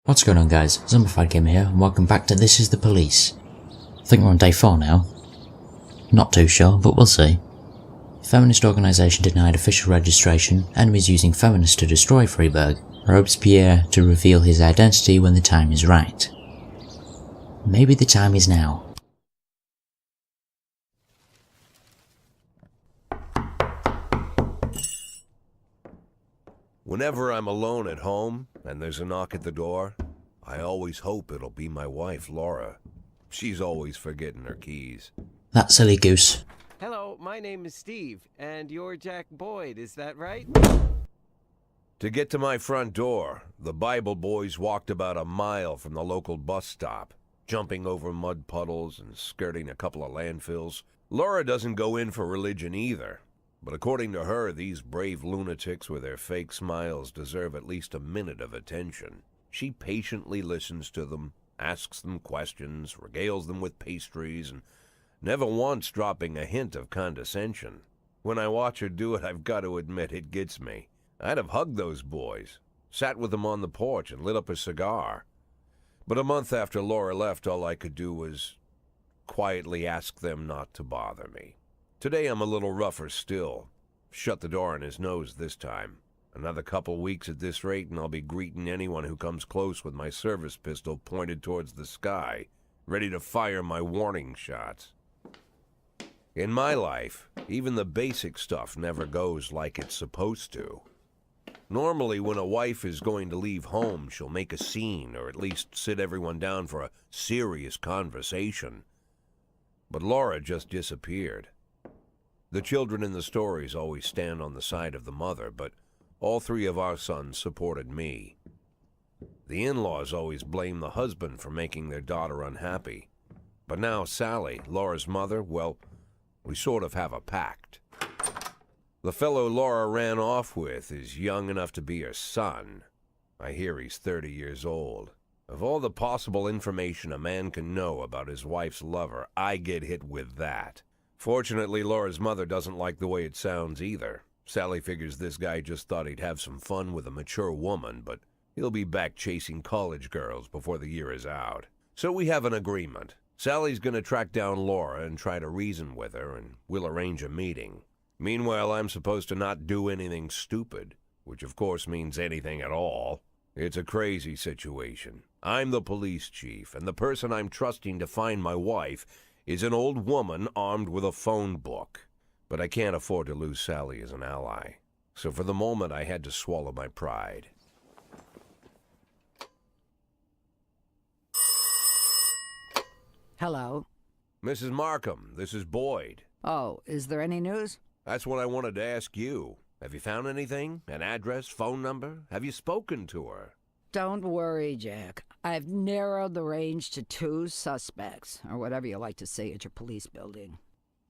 What's going on, guys? ZombifiedGamer here, and welcome back to This Is the Police. I think we're on day 4 now. Not too sure, but we'll see. Feminist organisation denied official registration, enemies using feminists to destroy Freeburg, Robespierre to reveal his identity when the time is right. Maybe the time is now. Whenever I'm alone at home and there's a knock at the door, I always hope it'll be my wife, Laura. She's always forgetting her keys. That silly goose. Hello, my name is Steve, and you're Jack Boyd, is that right? To get to my front door, the Bible boys walked about a mile from the local bus stop, jumping over mud puddles and skirting a couple of landfills. Laura doesn't go in for religion either. But according to her, these brave lunatics with their fake smiles deserve at least a minute of attention. She patiently listens to them, asks them questions, regales them with pastries, and never once dropping a hint of condescension. When I watch her do it, I've got to admit it gets me. I'd have hugged those boys, sat with them on the porch, and lit up a cigar. But a month after Laura left, all I could do was quietly ask them not to bother me. Today I'm a little rougher still. Shut the door on his nose this time. Another couple weeks at this rate and I'll be greeting anyone who comes close with my service pistol pointed towards the sky, ready to fire my warning shots. In my life, even the basic stuff never goes like it's supposed to. Normally when a wife is going to leave home, she'll make a scene or at least sit everyone down for a serious conversation. But Laura just disappeared. The children in the stories always stand on the side of the mother, but all 3 of our sons supported me. The in-laws always blame the husband for making their daughter unhappy. But now Sally, Laura's mother, well, we sort of have a pact. The fellow Laura ran off with is young enough to be her son. I hear he's 30 years old. Of all the possible information a man can know about his wife's lover, I get hit with that. Fortunately, Laura's mother doesn't like the way it sounds either. Sally figures this guy just thought he'd have some fun with a mature woman, but he'll be back chasing college girls before the year is out. So we have an agreement. Sally's gonna track down Laura and try to reason with her, and we'll arrange a meeting. Meanwhile, I'm supposed to not do anything stupid, which of course means anything at all. It's a crazy situation. I'm the police chief, and the person I'm trusting to find my wife is an old woman armed with a phone book. But I can't afford to lose Sally as an ally. So for the moment, I had to swallow my pride. Hello. Mrs. Markham, this is Boyd. Oh, is there any news? That's what I wanted to ask you. Have you found anything? An address, phone number? Have you spoken to her? Don't worry, Jack. I've narrowed the range to 2 suspects, or whatever you like to say at your police building.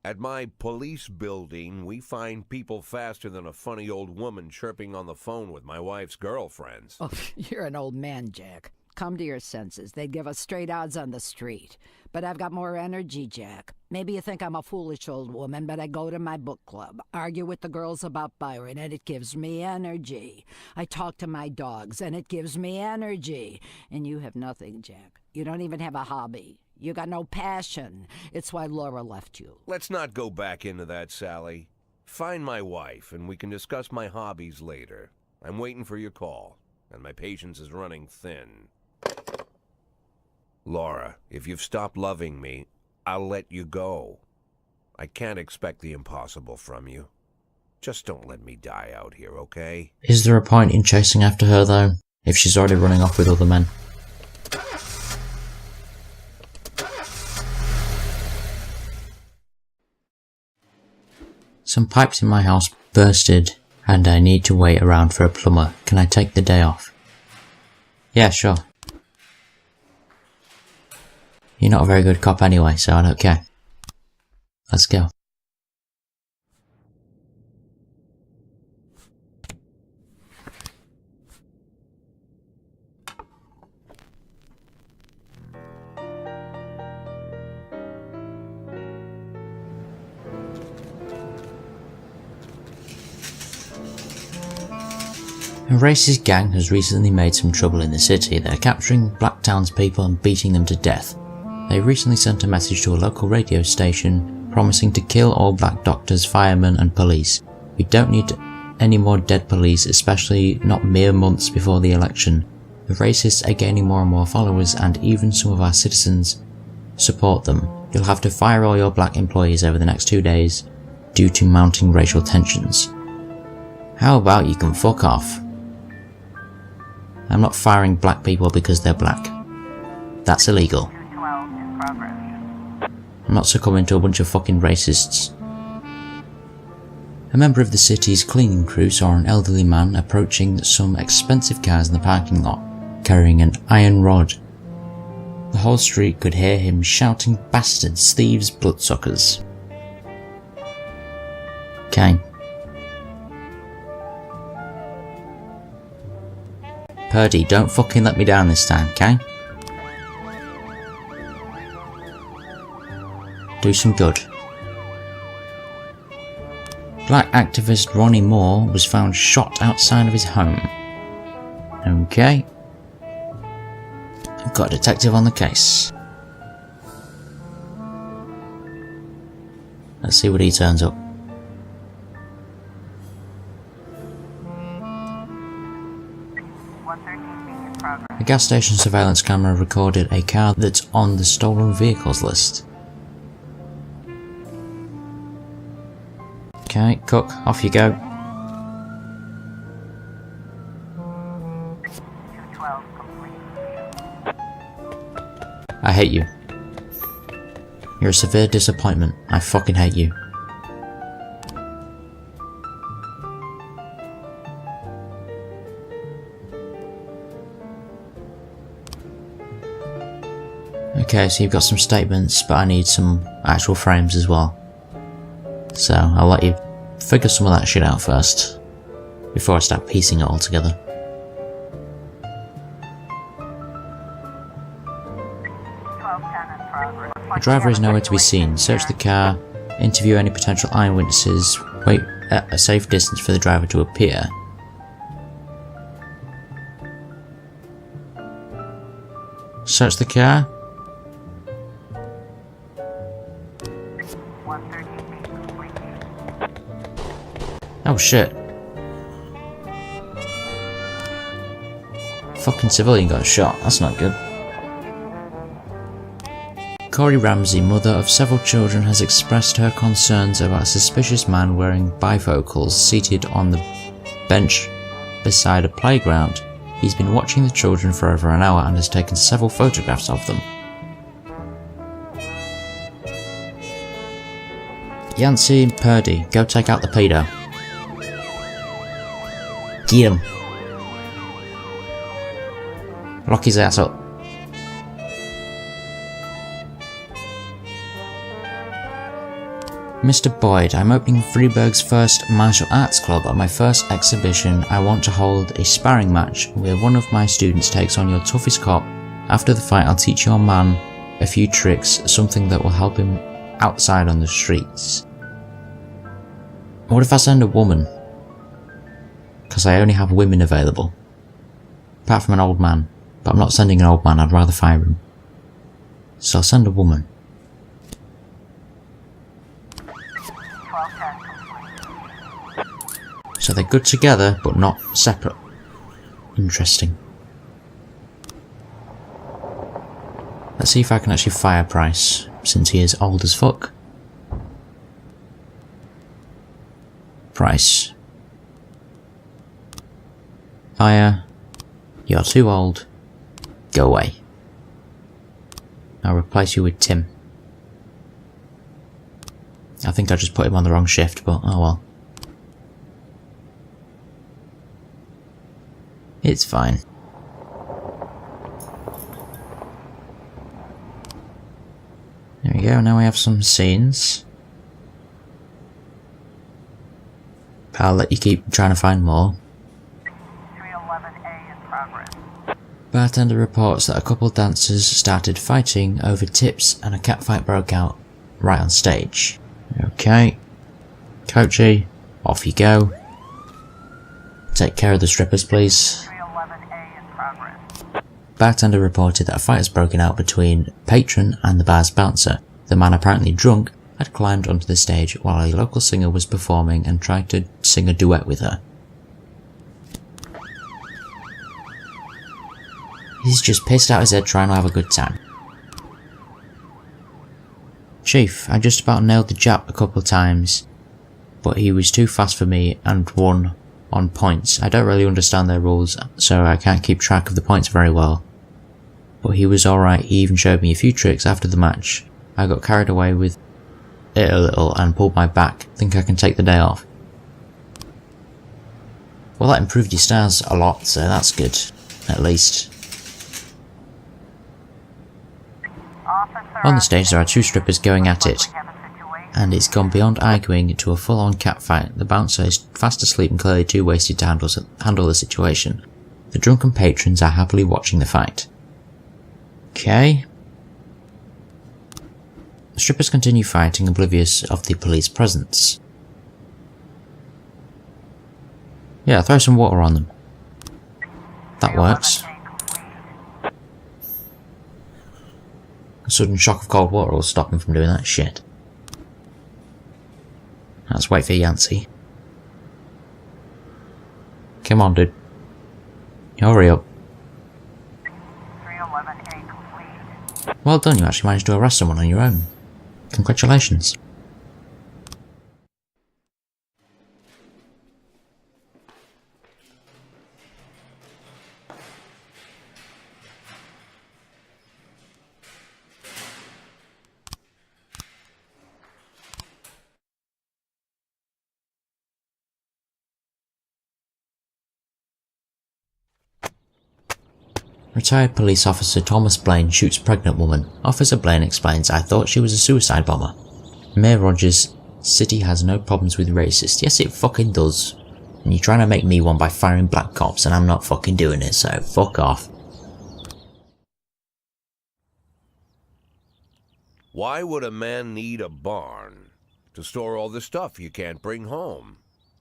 At my police building, we find people faster than a funny old woman chirping on the phone with my wife's girlfriends. Oh, you're an old man, Jack. Come to your senses. They'd give us straight odds on the street. But I've got more energy, Jack. Maybe you think I'm a foolish old woman, but I go to my book club, argue with the girls about Byron, and it gives me energy. I talk to my dogs, and it gives me energy. And you have nothing, Jack. You don't even have a hobby. You got no passion. It's why Laura left you. Let's not go back into that, Sally. Find my wife, and we can discuss my hobbies later. I'm waiting for your call, and my patience is running thin. Laura, if you've stopped loving me, I'll let you go. I can't expect the impossible from you. Just don't let me die out here, okay? Is there a point in chasing after her, though, if she's already running off with other men? Some pipes in my house bursted, and I need to wait around for a plumber. Can I take the day off? Yeah, sure. You're not a very good cop anyway, so I don't care. Let's go. A racist gang has recently made some trouble in the city. They're capturing black townspeople and beating them to death. They recently sent a message to a local radio station promising to kill all black doctors, firemen and police. We don't need any more dead police, especially not mere months before the election. The racists are gaining more and more followers, and even some of our citizens support them. You'll have to fire all your black employees over the next 2 days due to mounting racial tensions. How about you can fuck off? I'm not firing black people because they're black. That's illegal. I'm not succumbing to a bunch of fucking racists. A member of the city's cleaning crew saw an elderly man approaching some expensive cars in the parking lot, carrying an iron rod. The whole street could hear him shouting, "Bastards, thieves, bloodsuckers." Okay. Purdy, don't fucking let me down this time, okay? Do some good. Black activist Ronnie Moore was found shot outside of his home. Okay. I've got a detective on the case. Let's see what he turns up. A gas station surveillance camera recorded a car that's on the stolen vehicles list. Okay, Cook, off you go. I hate you. You're a severe disappointment. I fucking hate you. Okay, so you've got some statements, but I need some actual frames as well. So I'll let you figure some of that shit out first, before I start piecing it all together. The driver is nowhere to be seen. Search the car, interview any potential eyewitnesses, wait at a safe distance for the driver to appear. Search the car. Oh shit. Fucking civilian got shot, that's not good. Corey Ramsey, mother of several children, has expressed her concerns about a suspicious man wearing bifocals seated on the bench beside a playground. He's been watching the children for over an hour and has taken several photographs of them. Yancey Purdy, go take out the pedo. Get him. Lock his ass up. Mr. Boyd, I'm opening Freeburg's first martial arts club. At my first exhibition, I want to hold a sparring match where one of my students takes on your toughest cop. After the fight, I'll teach your man a few tricks, something that will help him outside on the streets. What if I send a woman? Because I only have women available. Apart from an old man. But I'm not sending an old man, I'd rather fire him. So I'll send a woman. So they're good together, but not separate. Interesting. Let's see if I can actually fire Price, since he is old as fuck. Price. Fire. You're too old. Go away. I'll replace you with Tim. I think I just put him on the wrong shift, but oh well. It's fine. There we go, now we have some scenes. I'll let you keep trying to find more. 311A in progress. Bartender reports that a couple of dancers started fighting over tips and a catfight broke out right on stage. Okay. Coachy, off you go. Take care of the strippers, please. 311A in progress. Bartender reported that a fight has broken out between patron and the bar's bouncer. The man, apparently drunk, had climbed onto the stage while a local singer was performing and tried to sing a duet with her. He's just pissed out his head trying to have a good time. Chief, I just about nailed the Jap a couple of times, but he was too fast for me and won on points. I don't really understand their rules, so I can't keep track of the points very well. But he was alright, he even showed me a few tricks after the match. I got carried away with it a little and pulled my back. Think I can take the day off. Well, that improved your stars a lot, so that's good, at least. On the stage there are two strippers going at it, and it's gone beyond arguing to a full-on catfight. The bouncer is fast asleep and clearly too wasted to handle the situation. The drunken patrons are happily watching the fight. Okay. The strippers continue fighting, oblivious of the police presence. Yeah, throw some water on them. That works. A sudden shock of cold water will stop him from doing that shit. Let's wait for Yancey. Come on, dude. Hurry up. 311A complete. Well done, you actually managed to arrest someone on your own. Congratulations. Retired police officer Thomas Blaine shoots pregnant woman. Officer Blaine explains, I thought she was a suicide bomber. Mayor Rogers, city has no problems with racists. Yes, it fucking does. And you're trying to make me one by firing black cops and I'm not fucking doing it, so fuck off. Why would a man need a barn? To store all the stuff you can't bring home.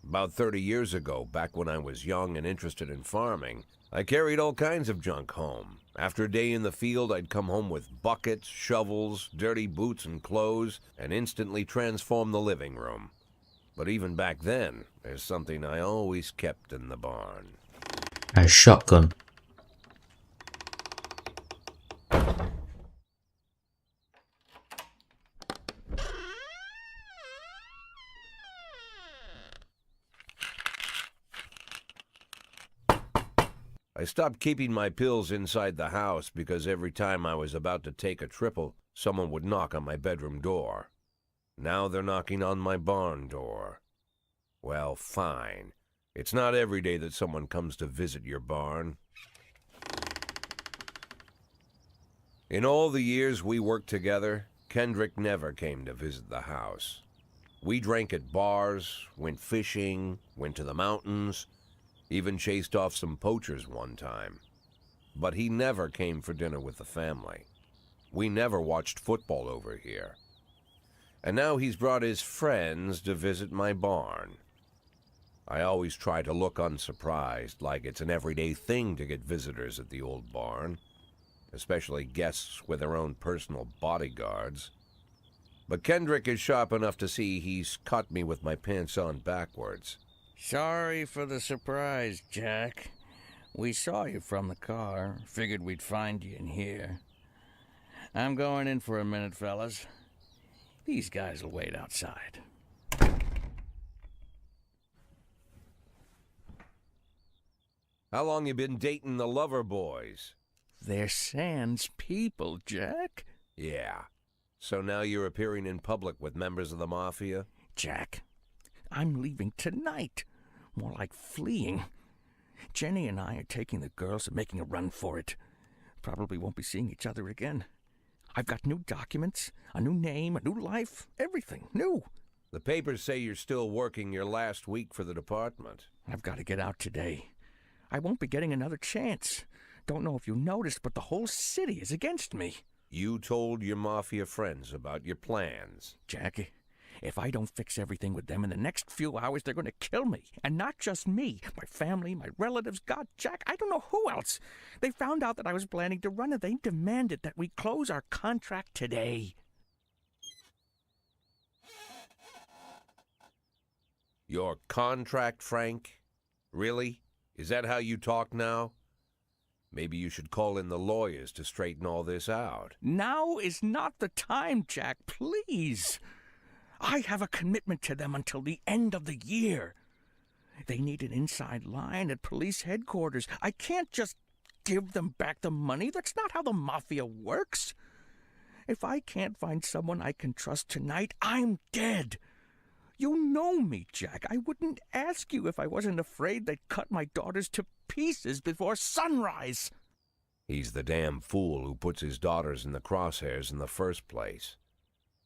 About 30 years ago, back when I was young and interested in farming, I carried all kinds of junk home. After a day in the field, I'd come home with buckets, shovels, dirty boots and clothes, and instantly transform the living room. But even back then, there's something I always kept in the barn. A shotgun. I stopped keeping my pills inside the house because every time I was about to take a triple, someone would knock on my bedroom door. Now they're knocking on my barn door. Well, fine. It's not every day that someone comes to visit your barn. In all the years we worked together, Kendrick never came to visit the house. We drank at bars, went fishing, went to the mountains, even chased off some poachers one time. But he never came for dinner with the family. We never watched football over here. And now he's brought his friends to visit my barn. I always try to look unsurprised, like it's an everyday thing to get visitors at the old barn, especially guests with their own personal bodyguards. But Kendrick is sharp enough to see he's caught me with my pants on backwards. Sorry for the surprise, Jack. We saw you from the car. Figured we'd find you in here. I'm going in for a minute, fellas. These guys will wait outside. How long you been dating the lover boys? They're Sans people, Jack. Yeah. So now you're appearing in public with members of the Mafia? Jack, I'm leaving tonight. More like fleeing. Jenny and I are taking the girls and making a run for it. Probably won't be seeing each other again. I've got new documents, a new name, a new life, everything new. The papers say you're still working your last week for the department. I've got to get out today. I won't be getting another chance. Don't know if you noticed, but the whole city is against me. You told your Mafia friends about your plans. Jackie, If I don't fix everything with them in the next few hours, they're going to kill me. And not just me. My family, my relatives, God, Jack, I don't know who else. They found out that I was planning to run and they demanded that we close our contract today. Your contract, Frank? Really? Is that how you talk now? Maybe you should call in the lawyers to straighten all this out. Now is not the time, Jack, please. I have a commitment to them until the end of the year. They need an inside line at police headquarters. I can't just give them back the money. That's not how the mafia works. If I can't find someone I can trust tonight, I'm dead. You know me, Jack. I wouldn't ask you if I wasn't afraid they'd cut my daughters to pieces before sunrise. He's the damn fool who puts his daughters in the crosshairs in the first place.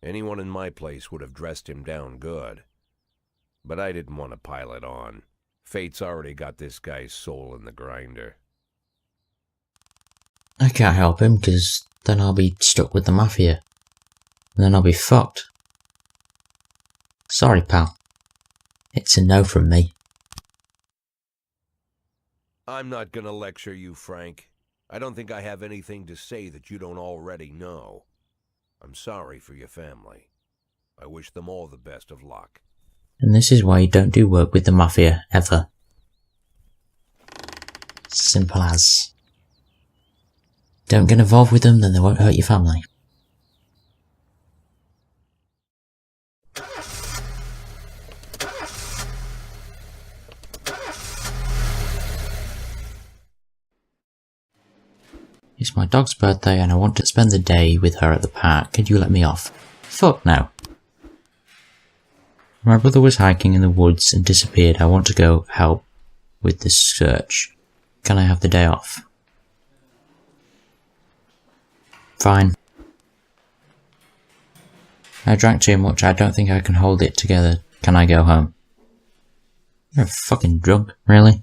Anyone in my place would have dressed him down good. But I didn't want to pile it on. Fate's already got this guy's soul in the grinder. I can't help him, because then I'll be stuck with the mafia. And then I'll be fucked. Sorry, pal. It's a no from me. I'm not gonna lecture you, Frank. I don't think I have anything to say that you don't already know. I'm sorry for your family. I wish them all the best of luck. And this is why you don't do work with the mafia, ever. Simple as. Don't get involved with them, then they won't hurt your family. It's my dog's birthday and I want to spend the day with her at the park. Could you let me off? Fuck no. My brother was hiking in the woods and disappeared. I want to go help with this search. Can I have the day off? Fine. I drank too much. I don't think I can hold it together. Can I go home? You're fucking drunk, really?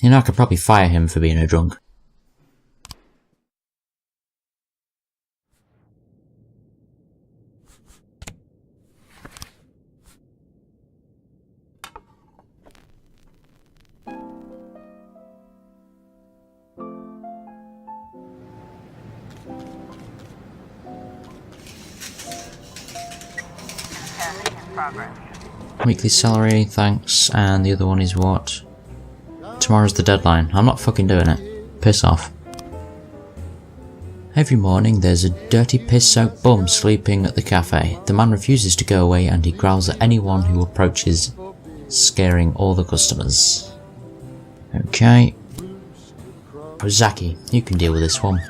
You know, I could probably fire him for being a drunk. In progress. Weekly salary, thanks. And the other one is what? Tomorrow's the deadline. I'm not fucking doing it. Piss off. Every morning there's a dirty piss-soaked bum sleeping at the cafe. The man refuses to go away and he growls at anyone who approaches, scaring all the customers. Okay. Zaki, you can deal with this one.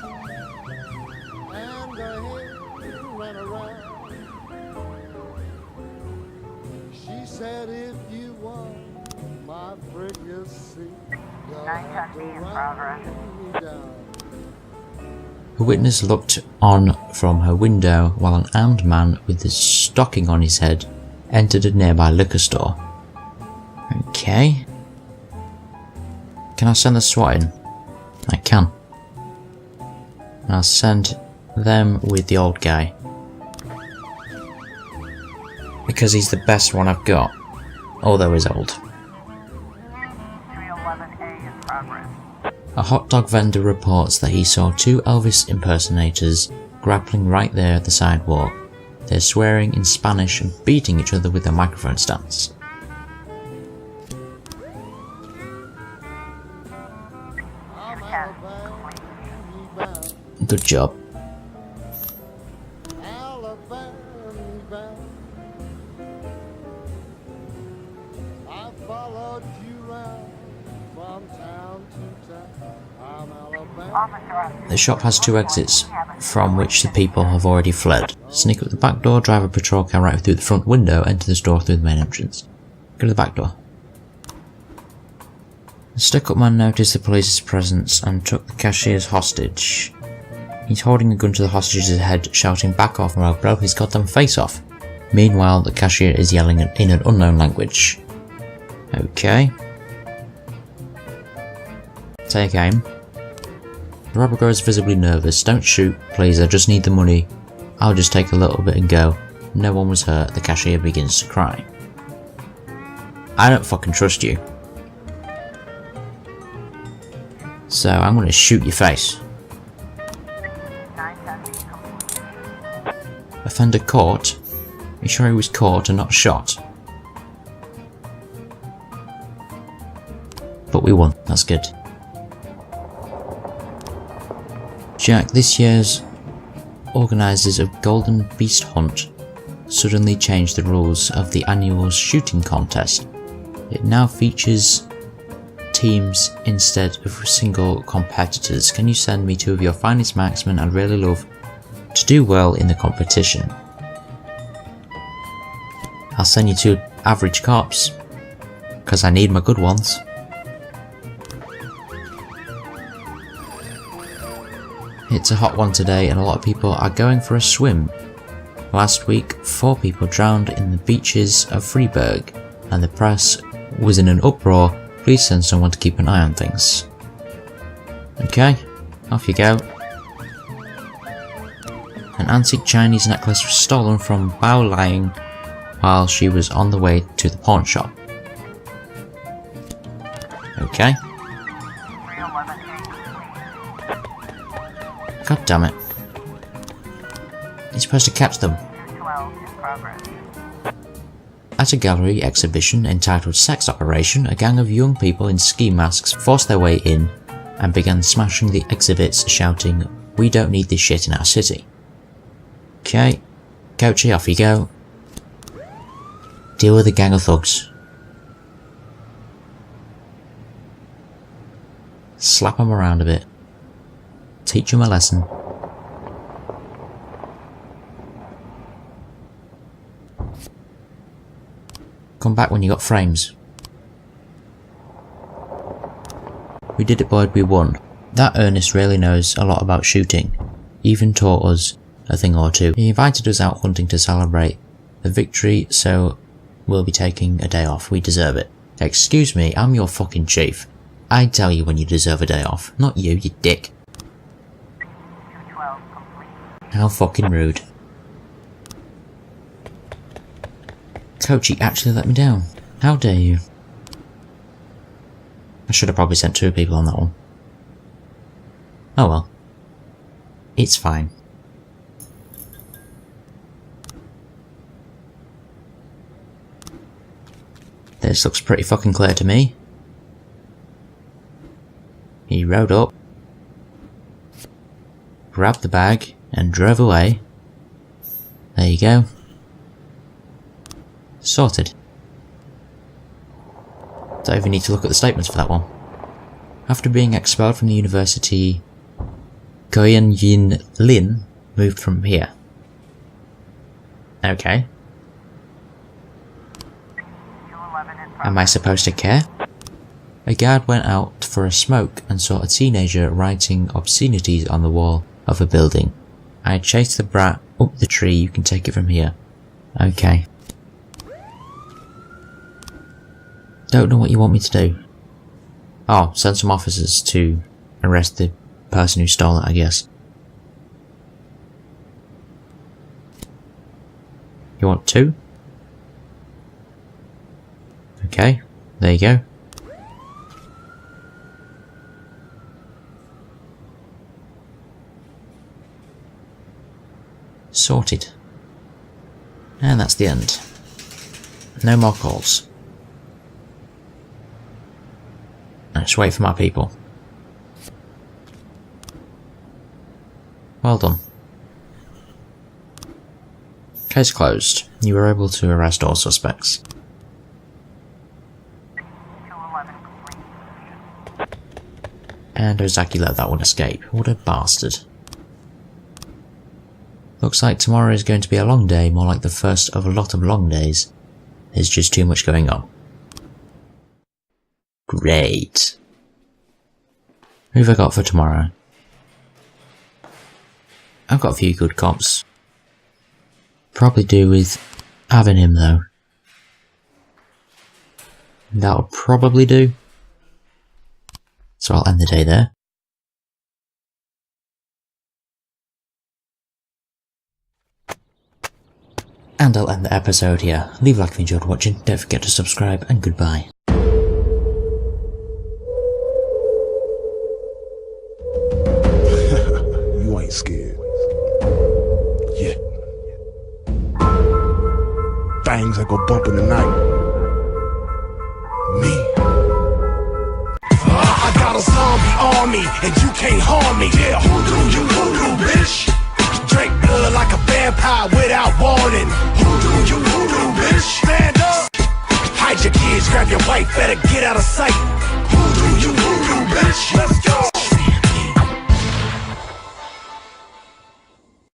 In progress. A witness looked on from her window while an armed man with a stocking on his head entered a nearby liquor store. Okay. Can I send the SWAT in? I can. And I'll send them with the old guy. Because he's the best one I've got. Although he's old. 311A in progress. A hot dog vendor reports that he saw two Elvis impersonators grappling right there at the sidewalk. They're swearing in Spanish and beating each other with their microphone stands. Good job. The shop has two exits, from which the people have already fled. Sneak up the back door, drive a patrol car right through the front window, enter the store through the main entrance. Go to the back door. The stuck-up man noticed the police's presence and took the cashier's hostage. He's holding a gun to the hostage's head, shouting "Back off or I'll blow his goddamn face off." Meanwhile, the cashier is yelling in an unknown language. Okay. Take aim. The robber grows visibly nervous. Don't shoot, please, I just need the money. I'll just take a little bit and go. No one was hurt. The cashier begins to cry. I don't fucking trust you. So I'm gonna shoot your face. 970 complete. Offender caught? Are you sure he was caught and not shot? But we won, that's good. Jack, this year's organisers of Golden Beast Hunt suddenly changed the rules of the annual shooting contest. It now features teams instead of single competitors. Can you send me 2 of your finest marksmen? I'd really love to do well in the competition. I'll send you 2 average cops, because I need my good ones. It's a hot one today and a lot of people are going for a swim. Last week, 4 people drowned in the beaches of Freeburg, and the press was in an uproar. Please send someone to keep an eye on things. Okay, off you go. An antique Chinese necklace was stolen from Bao Liang while she was on the way to the pawn shop. Okay. 311 complete. God damn it. You're supposed to catch them. 212 in progress. At a gallery exhibition entitled Sex Operation, a gang of young people in ski masks forced their way in and began smashing the exhibits, shouting, "We don't need this shit in our city." Okay, Coachy, off you go. Deal with a gang of thugs. Slap them around a bit. Teach them a lesson. Come back when you got frames. We did it, boy, we won. That Ernest really knows a lot about shooting. Even taught us a thing or two. He invited us out hunting to celebrate the victory, so we'll be taking a day off. We deserve it. Excuse me, I'm your fucking chief. I tell you when you deserve a day off, not you, you dick. 212 complete. How fucking rude. Coachy actually let me down. How dare you? I should have probably sent 2 people on that one. Oh well. It's fine. This looks pretty fucking clear to me. He rode up, grabbed the bag, and drove away. There you go. Sorted. Don't even need to look at the statements for that one. After being expelled from the university, Goyen Yin Lin moved from here. Okay. 211 in progress. Am I supposed to care? A guard went out for a smoke and saw a teenager writing obscenities on the wall of a building. I chased the brat up the tree. You can take it from here. Okay. Don't know what you want me to do. Oh, send some officers to arrest the person who stole it, I guess. You want 2? Okay, there you go. Sorted. And that's the end. No more calls. Let's wait for my people. Well done. Case closed. You were able to arrest all suspects. 211 complete. And Ozaki let that one escape. What a bastard. Looks like tomorrow is going to be a long day, more like the first of a lot of long days. There's just too much going on. Great. Who have I got for tomorrow? I've got a few good cops. Probably do with having him though. That'll probably do. So I'll end the day there. And I'll end the episode here. Leave a like if you enjoyed watching, don't forget to subscribe, and goodbye. You ain't scared. Yeah. Things that go bump in the night. Me. I got a zombie army, and you can't harm me. Yeah, hoodoo, bitch. Drink blood like a vampire without warning. Hoodoo, bitch. Stand up. Hide your kids, grab your wife, better get out of sight. Hoodoo, bitch. Let's go.